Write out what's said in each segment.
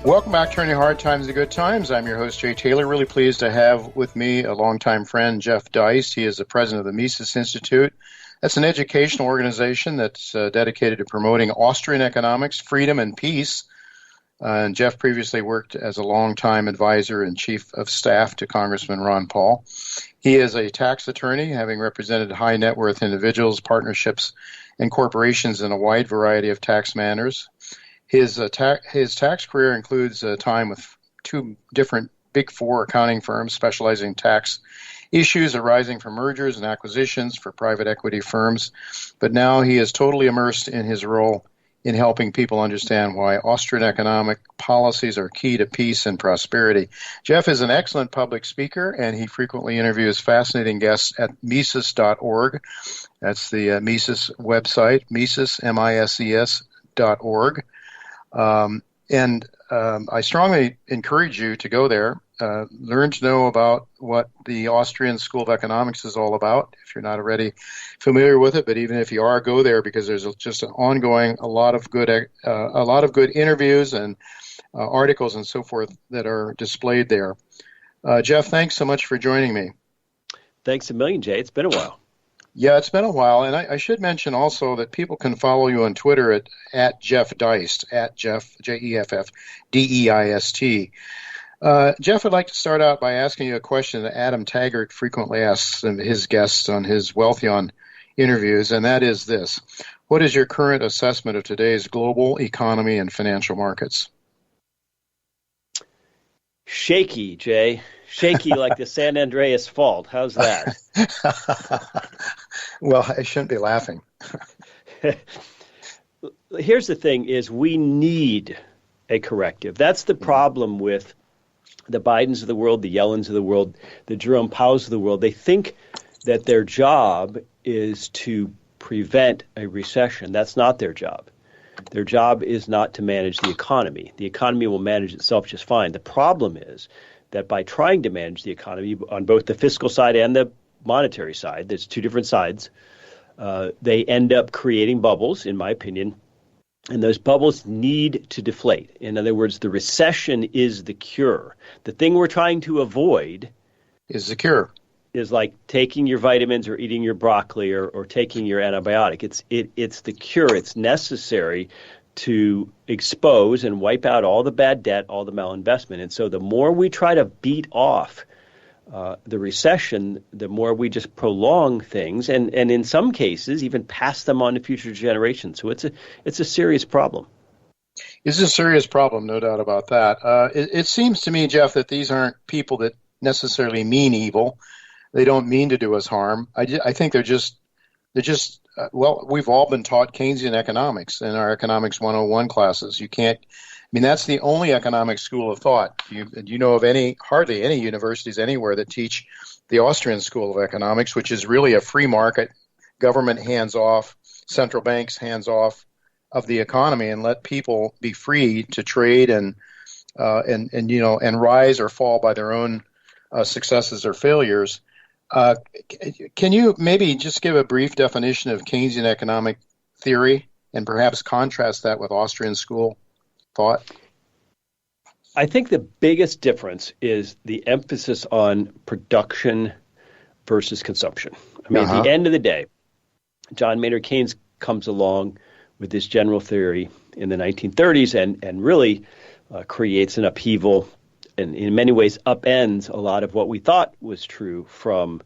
Welcome back to Turning Hard Times to Good Times. I'm your host, Jay Taylor. Really pleased to have with me a longtime friend, Jeff Deist. He is the president of the Mises Institute. That's an educational organization that's dedicated to promoting Austrian economics, freedom, and peace. And Jeff previously worked as a longtime advisor and chief of staff to Congressman Ron Paul. He is a tax attorney, having represented high net worth individuals, partnerships, and corporations in a wide variety of tax matters. His tax career includes time with two different Big Four accounting firms specializing in tax issues arising from mergers and acquisitions for private equity firms. But now he is totally immersed in his role in helping people understand why Austrian economic policies are key to peace and prosperity. Jeff is an excellent public speaker, and he frequently interviews fascinating guests at Mises.org. That's the Mises website, Mises, MISES.org. I strongly encourage you to go there, learn to know about what the Austrian School of Economics is all about, if you're not already familiar with it. But even if you are, go there, because there's just an ongoing, a lot of good interviews and articles and so forth that are displayed there. Jeff, thanks so much for joining me. Thanks a million, Jay. It's been a while. Yeah, it's been a while, and I should mention also that people can follow you on Twitter at Jeff Deist, at Jeff, JEFFDEIST. Jeff, I'd like to start out by asking you a question that Adam Taggart frequently asks his guests on his Wealthion interviews, and that is this. What is your current assessment of today's global economy and financial markets? Shaky, Jay. Shaky like the San Andreas Fault. How's that? Well, I shouldn't be laughing. Here's the thing is we need a corrective. That's the problem with the Bidens of the world, the Yellens of the world, the Jerome Powells of the world. They think that their job is to prevent a recession. That's not their job. Their job is not to manage the economy. The economy will manage itself just fine. The problem is that by trying to manage the economy on both the fiscal side and the monetary side, there's two different sides, they end up creating bubbles, in my opinion, and those bubbles need to deflate. In other words, the recession is the cure. The thing we're trying to avoid is the cure. Is like taking your vitamins or eating your broccoli or taking your antibiotic. It's the cure. It's necessary to expose and wipe out all the bad debt, all the malinvestment. And so the more we try to beat off the recession, the more we just prolong things and in some cases even pass them on to future generations. So it's a serious problem. It's a serious problem, no doubt about that. It seems to me, Jeff, that these aren't people that necessarily mean evil. They don't mean to do us harm. I think they're just well, we've all been taught Keynesian economics in our Economics 101 classes. That's the only economic school of thought. You know of hardly any universities anywhere that teach the Austrian School of Economics, which is really a free market, government hands off, central banks hands off of the economy, and let people be free to trade and rise or fall by their own successes or failures. Can you maybe just give a brief definition of Keynesian economic theory and perhaps contrast that with Austrian school thought? I think the biggest difference is the emphasis on production versus consumption. I mean, At the end of the day, John Maynard Keynes comes along with this general theory in the 1930s and really creates an upheaval and in many ways upends a lot of what we thought was true from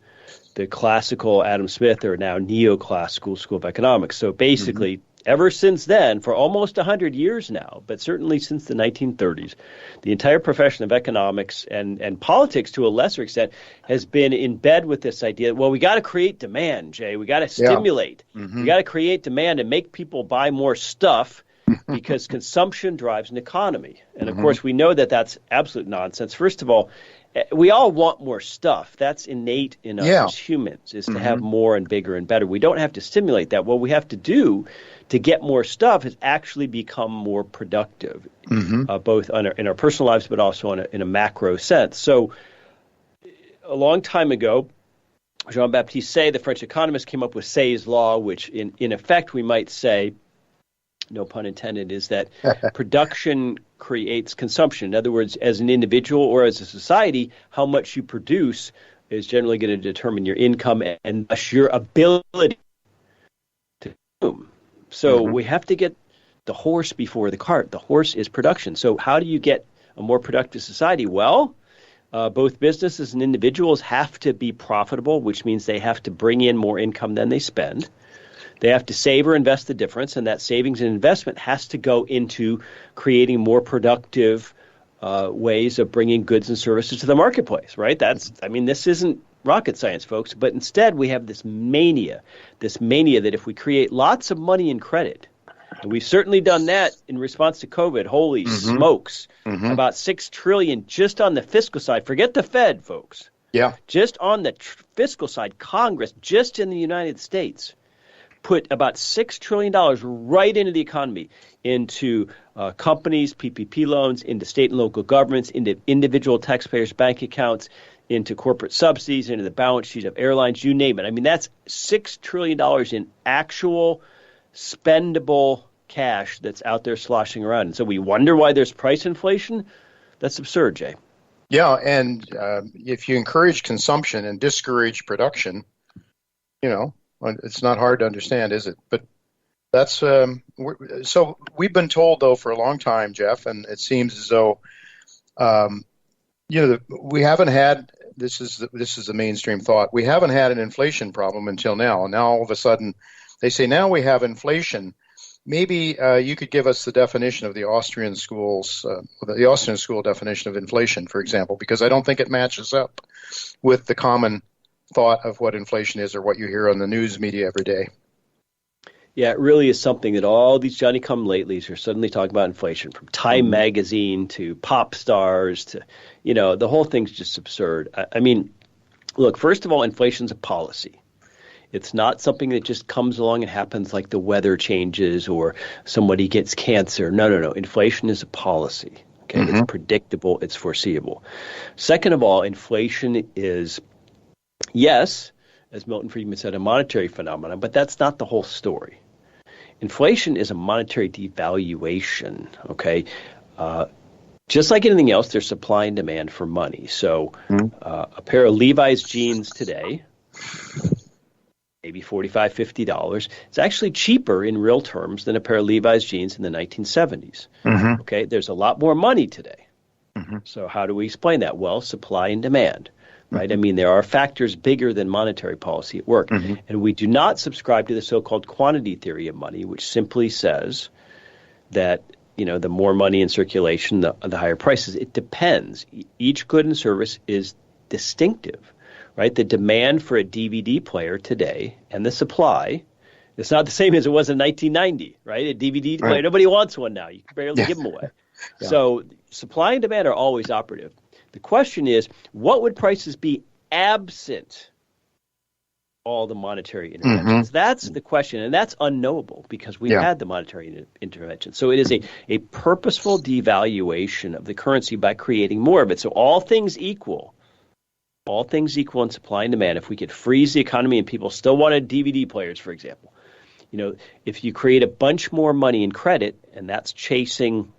the classical Adam Smith or now neoclassical School of Economics. So basically, ever since then, for almost 100 years now, but certainly since the 1930s, the entire profession of economics and politics to a lesser extent has been in bed with this idea, well, we got to create demand, Jay. We got to stimulate. We got to create demand and make people buy more stuff because consumption drives an economy. And of course, we know that that's absolute nonsense. First of all, we all want more stuff. That's innate in us as humans, is to have more and bigger and better. We don't have to stimulate that. What we have to do to get more stuff is actually become more productive, both in our personal lives, but also in a macro sense. So a long time ago, Jean-Baptiste Say, the French economist, came up with Say's law, which in effect we might say no pun intended, is that production creates consumption. In other words, as an individual or as a society, how much you produce is generally going to determine your income and thus your ability to consume. So we have to get the horse before the cart. The horse is production. So how do you get a more productive society? Well, both businesses and individuals have to be profitable, which means they have to bring in more income than they spend. They have to save or invest the difference, and that savings and investment has to go into creating more productive ways of bringing goods and services to the marketplace, right? This isn't rocket science, folks, but instead we have this mania that if we create lots of money and credit, and we've certainly done that in response to COVID, holy smokes, about $6 trillion just on the fiscal side. Forget the Fed, folks. Yeah. Just on the fiscal side, Congress, just in the United States, put about $6 trillion right into the economy, into companies, PPP loans, into state and local governments, into individual taxpayers' bank accounts, into corporate subsidies, into the balance sheet of airlines, you name it. I mean, that's $6 trillion in actual spendable cash that's out there sloshing around. And so we wonder why there's price inflation. That's absurd, Jay. Yeah, and if you encourage consumption and discourage production, it's not hard to understand, is it? But that's so we've been told, though, for a long time, Jeff, and it seems as though we haven't had this is the mainstream thought. We haven't had an inflation problem until now. And now all of a sudden they say now we have inflation. Maybe you could give us the definition of the Austrian school definition of inflation, for example, because I don't think it matches up with the common thought of what inflation is or what you hear on the news media every day. Yeah, it really is something that all these Johnny-come-latelys are suddenly talking about inflation, from Time magazine to pop stars to, the whole thing's just absurd. I mean, look, first of all, inflation's a policy. It's not something that just comes along and happens like the weather changes or somebody gets cancer. No. Inflation is a policy. Okay, It's predictable. It's foreseeable. Second of all, inflation is, yes, as Milton Friedman said, a monetary phenomenon, but that's not the whole story. Inflation is a monetary devaluation, okay? Just like anything else, there's supply and demand for money. So a pair of Levi's jeans today, maybe $45, $50, it's actually cheaper in real terms than a pair of Levi's jeans in the 1970s. Okay, there's a lot more money today. So how do we explain that? Well, supply and demand. Right? I mean, there are factors bigger than monetary policy at work. And we do not subscribe to the so-called quantity theory of money, which simply says that, the more money in circulation, the higher prices. It depends. Each good and service is distinctive, right? The demand for a DVD player today and the supply, it's not the same as it was in 1990, right? A DVD player, nobody wants one now. You can barely give them away. So supply and demand are always operative. The question is, what would prices be absent all the monetary interventions? That's the question, and that's unknowable because we've had the monetary intervention. So it is a purposeful devaluation of the currency by creating more of it. So all things equal in supply and demand, if we could freeze the economy and people still wanted DVD players, for example, if you create a bunch more money in credit, and that's chasing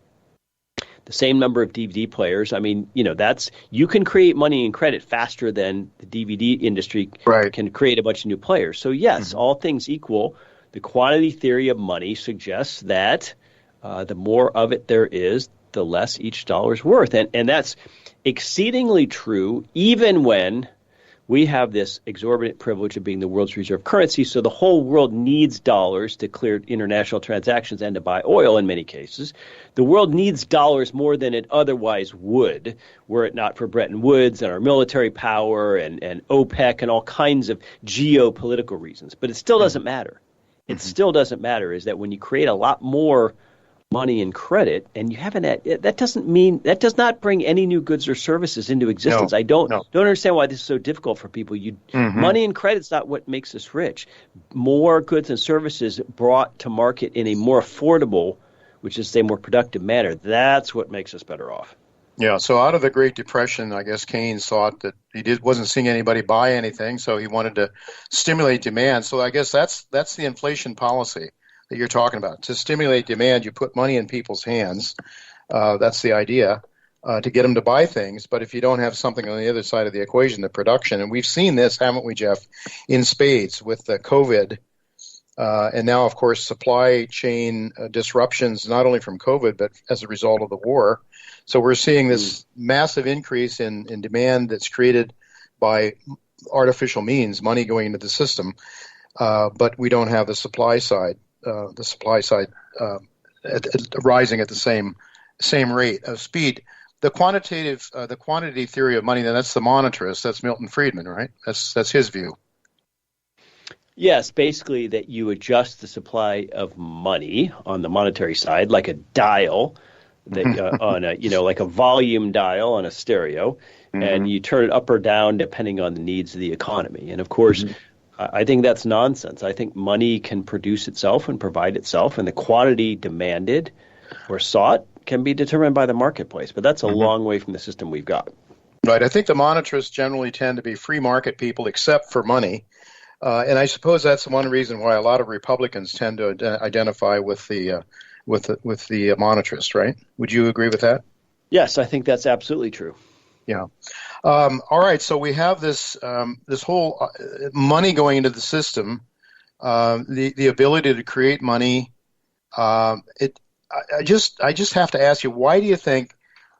the same number of DVD players. I mean, you can create money and credit faster than the DVD industry can create a bunch of new players. So yes, all things equal, the quantity theory of money suggests that the more of it there is, the less each dollar is worth. And that's exceedingly true even when we have this exorbitant privilege of being the world's reserve currency. So the whole world needs dollars to clear international transactions and to buy oil in many cases. The world needs dollars more than it otherwise would were it not for Bretton Woods and our military power and OPEC and all kinds of geopolitical reasons. But it still doesn't matter. It still doesn't matter is that when you create a lot more money and credit, and you haven't that does not bring any new goods or services into existence. I don't understand why this is so difficult for people. Money and credit's not what makes us rich. More goods and services brought to market in a more affordable, which is to say more productive manner, that's what makes us better off. Yeah, so out of the Great Depression, I guess Keynes thought that he wasn't seeing anybody buy anything, so he wanted to stimulate demand. So I guess that's the inflation policy. that you're talking about. To stimulate demand, you put money in people's hands. That's the idea, to get them to buy things. But if you don't have something on the other side of the equation, the production, and we've seen this, haven't we, Jeff, in spades with the COVID, and now, of course, supply chain disruptions, not only from COVID, but as a result of the war. So we're seeing this massive increase in demand that's created by artificial means, money going into the system, but we don't have the supply side rising at the same rate of speed. The quantity theory of money, then that's the monetarist. That's Milton Friedman, right? That's his view. Yes, basically that you adjust the supply of money on the monetary side, like a dial, that on a like a volume dial on a stereo, and you turn it up or down depending on the needs of the economy. And of course, I think that's nonsense. I think money can produce itself and provide itself, and the quantity demanded or sought can be determined by the marketplace. But that's a long way from the system we've got. Right. I think the monetarists generally tend to be free market people, except for money. And I suppose that's one reason why a lot of Republicans tend to identify with the monetarist, right? Would you agree with that? Yes, I think that's absolutely true. Yeah. All right. So we have this whole money going into the system, the ability to create money. I just have to ask you, why do you think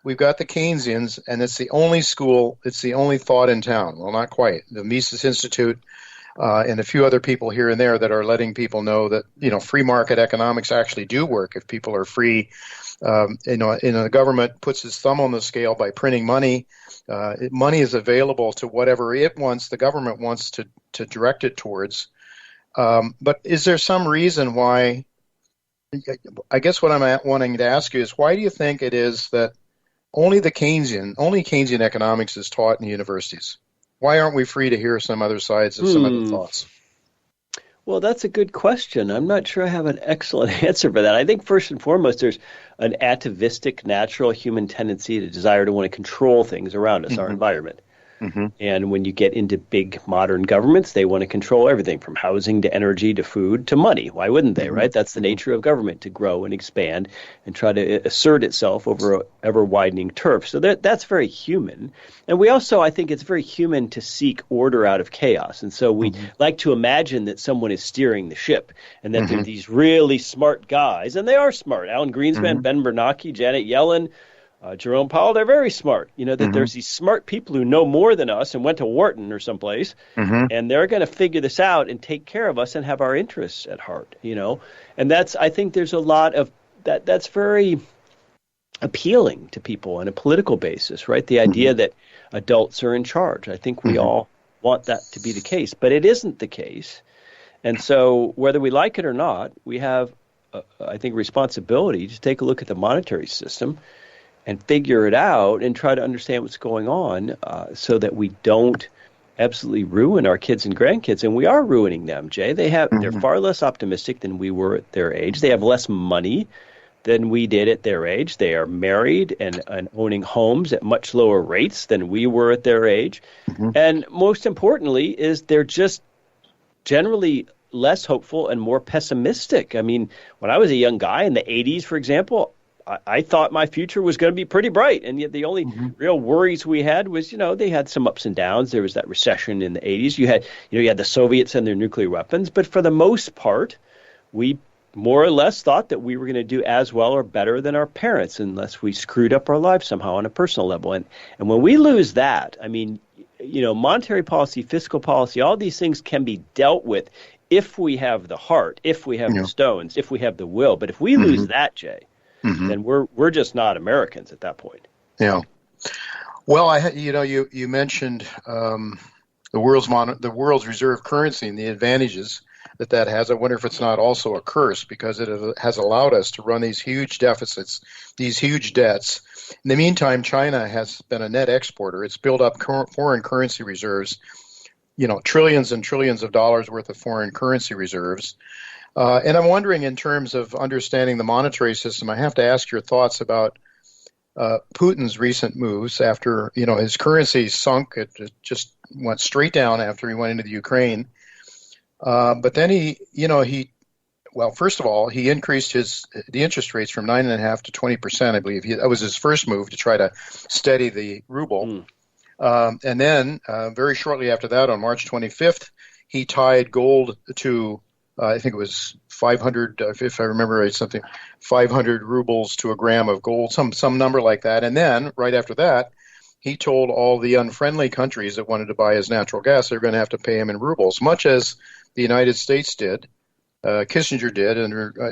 we've got the Keynesians and it's the only school, it's the only thought in town? Well, not quite. The Mises Institute. And a few other people here and there that are letting people know that, free market economics actually do work if people are free. The government puts its thumb on the scale by printing money. Money is available to whatever it wants, the government wants to direct it towards. But is there some reason why, I guess what I'm wanting to ask you is, why do you think it is that only Keynesian economics is taught in universities? Why aren't we free to hear some other sides of some other thoughts? Well, that's a good question. I'm not sure I have an excellent answer for that. I think first and foremost, there's an atavistic, natural human tendency, to desire to want to control things around us, our environment. And when you get into big modern governments, they want to control everything from housing to energy to food to money. Why wouldn't they, right? That's the nature of government, to grow and expand and try to assert itself over ever-widening turf. So that's very human. And we also, I think it's very human to seek order out of chaos. And so we like to imagine that someone is steering the ship and that they're these really smart guys. And they are smart. Alan Greenspan, Ben Bernanke, Janet Yellen, Jerome Powell, they're very smart. That there's these smart people who know more than us and went to Wharton or someplace, and they're going to figure this out and take care of us and have our interests at heart, And I think there's a lot of that's very appealing to people on a political basis, right? The idea that adults are in charge. I think we all want that to be the case, but it isn't the case. And so whether we like it or not, we have, I think, responsibility to take a look at the monetary system and figure it out and try to understand what's going on, so that we don't absolutely ruin our kids and grandkids. And we are ruining them, Jay. They're far less optimistic than we were at their age. They have less money than we did at their age. They are married and owning homes at much lower rates than we were at their age. And most importantly is they're just generally less hopeful and more pessimistic. I mean, when I was a young guy in the 80s, for example, I thought my future was going to be pretty bright, and yet the only real worries we had was, they had some ups and downs. There was that recession in the 80s. You had the Soviets and their nuclear weapons, but for the most part, we more or less thought that we were going to do as well or better than our parents, unless we screwed up our lives somehow on a personal level. And when we lose that, I mean, monetary policy, fiscal policy, all these things can be dealt with if we have the heart, if we have the stones, if we have the will. But if we lose that, Jay, then we're just not Americans at that point. Yeah. Well, you mentioned the world's reserve currency and the advantages that has. I wonder if it's not also a curse, because it has allowed us to run these huge deficits, these huge debts. In the meantime, China has been a net exporter. It's built up foreign currency reserves, trillions and trillions of dollars worth of foreign currency reserves. And I'm wondering, in terms of understanding the monetary system, I have to ask your thoughts about Putin's recent moves after, his currency sunk. It just went straight down after he went into the Ukraine. But then he Well, first of all, he increased the interest rates from 9.5% to 20%, I believe. That was his first move to try to steady the ruble. And then very shortly after that, on March 25th, he tied gold to, I think it was 500, if I remember right, 500 rubles to a gram of gold, some number like that. And then right after that, he told all the unfriendly countries that wanted to buy his natural gas they were going to have to pay him in rubles, much as the United States did. Kissinger did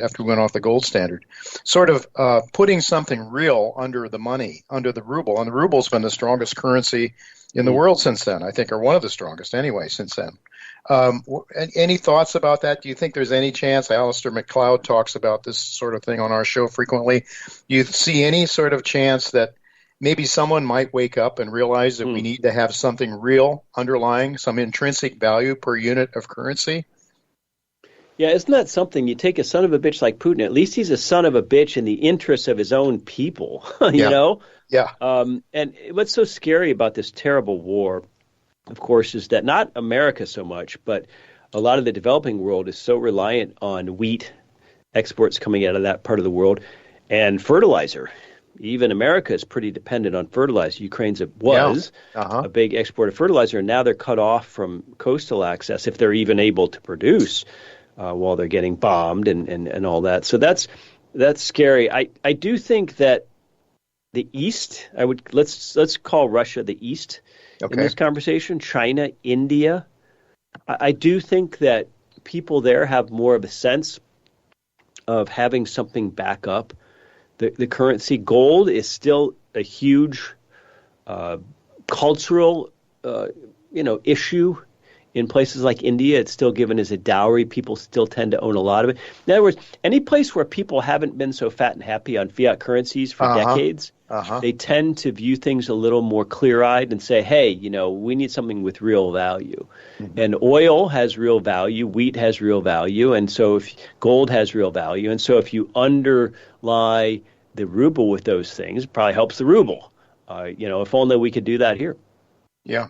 after we went off the gold standard, sort of putting something real under the money, under the ruble. And the ruble's been the strongest currency in the world since then, I think, or one of the strongest anyway since then. Any thoughts about that? Do you think there's any chance? Alistair McLeod talks about this sort of thing on our show frequently. Do you see any sort of chance that maybe someone might wake up and realize that we need to have something real underlying, some intrinsic value per unit of currency? Yeah, isn't that something? You take a son of a bitch like Putin, at least he's a son of a bitch in the interests of his own people, you know? Yeah. And what's so scary about this terrible war, of course, is that not America so much, but a lot of the developing world is so reliant on wheat exports coming out of that part of the world and fertilizer. Even America is pretty dependent on fertilizer. Ukraine's a big exporter of fertilizer, and now they're cut off from coastal access if they're even able to produce while they're getting bombed and all that. So that's scary. I do think that the East, let's call Russia the East in this conversation. China, India. I do think that people there have more of a sense of having something back up the currency. Gold is still a huge cultural issue. In places like India, it's still given as a dowry. People still tend to own a lot of it. In other words, any place where people haven't been so fat and happy on fiat currencies for decades, they tend to view things a little more clear-eyed and say, hey, we need something with real value. Mm-hmm. And oil has real value, wheat has real value, and so if gold has real value. And so if you underlie the ruble with those things, it probably helps the ruble. If only we could do that here. Yeah.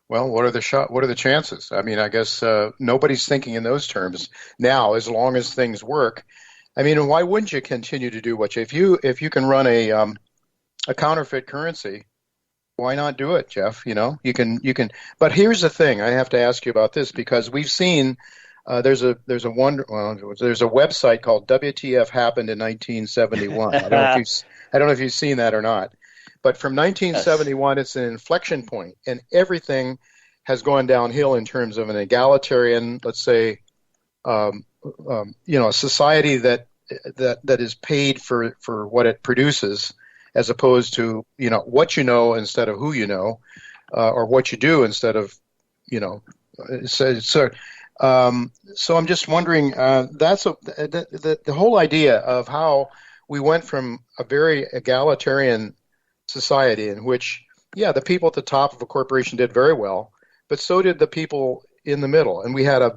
Well, what are the chances? I mean, I guess nobody's thinking in those terms now. As long as things work, I mean, why wouldn't you continue to do what if you can run a counterfeit currency? Why not do it, Jeff? You can. But here's the thing: I have to ask you about this because we've seen there's a website called WTF Happened in 1971. I don't know if you've seen that or not. But from 1971, It's an inflection point, and everything has gone downhill in terms of an egalitarian, let's say, a society that is paid for what it produces, as opposed to what you know instead of who you know, or what you do instead of So I'm just wondering. That's the whole idea of how we went from a very egalitarian society in which, the people at the top of a corporation did very well, but so did the people in the middle. And we had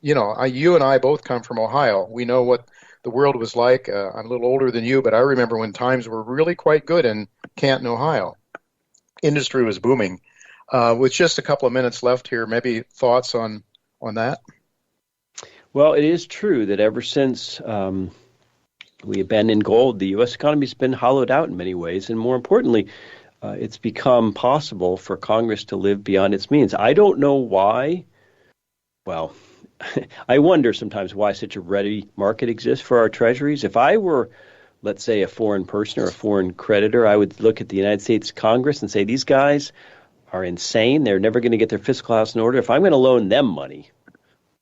you and I both come from Ohio. We know what the world was like. I'm a little older than you, but I remember when times were really quite good in Canton, Ohio. Industry was booming. With just a couple of minutes left here, maybe thoughts on that? Well, it is true that ever since we abandoned gold, the U.S. economy has been hollowed out in many ways, and more importantly, it's become possible for Congress to live beyond its means. I don't know why. Well, I wonder sometimes why such a ready market exists for our treasuries. If I were, let's say, a foreign person or a foreign creditor, I would look at the United States Congress and say, these guys are insane. They're never going to get their fiscal house in order. If I'm going to loan them money,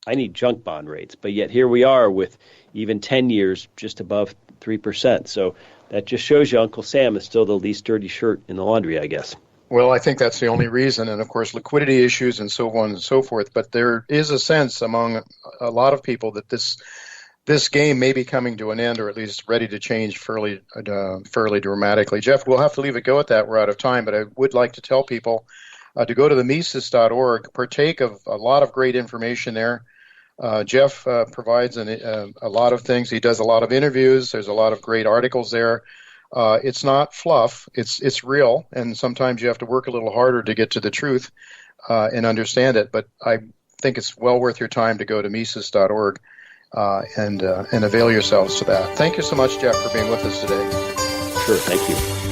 I need junk bond rates. But yet here we are with even 10 years just above 3%. So that just shows you Uncle Sam is still the least dirty shirt in the laundry, I guess. Well, I think that's the only reason. And, of course, liquidity issues and so on and so forth. But there is a sense among a lot of people that this game may be coming to an end, or at least ready to change fairly dramatically. Jeff, we'll have to leave it go at that. We're out of time. But I would like to tell people to go to the Mises.org, partake of a lot of great information there. Jeff provides a lot of things. He does a lot of interviews. There's a lot of great articles there. It's not fluff. It's real, and sometimes you have to work a little harder to get to the truth and understand it. But I think it's well worth your time to go to Mises.org. and avail yourselves to that. Thank you so much, Jeff, for being with us today. Sure, thank you.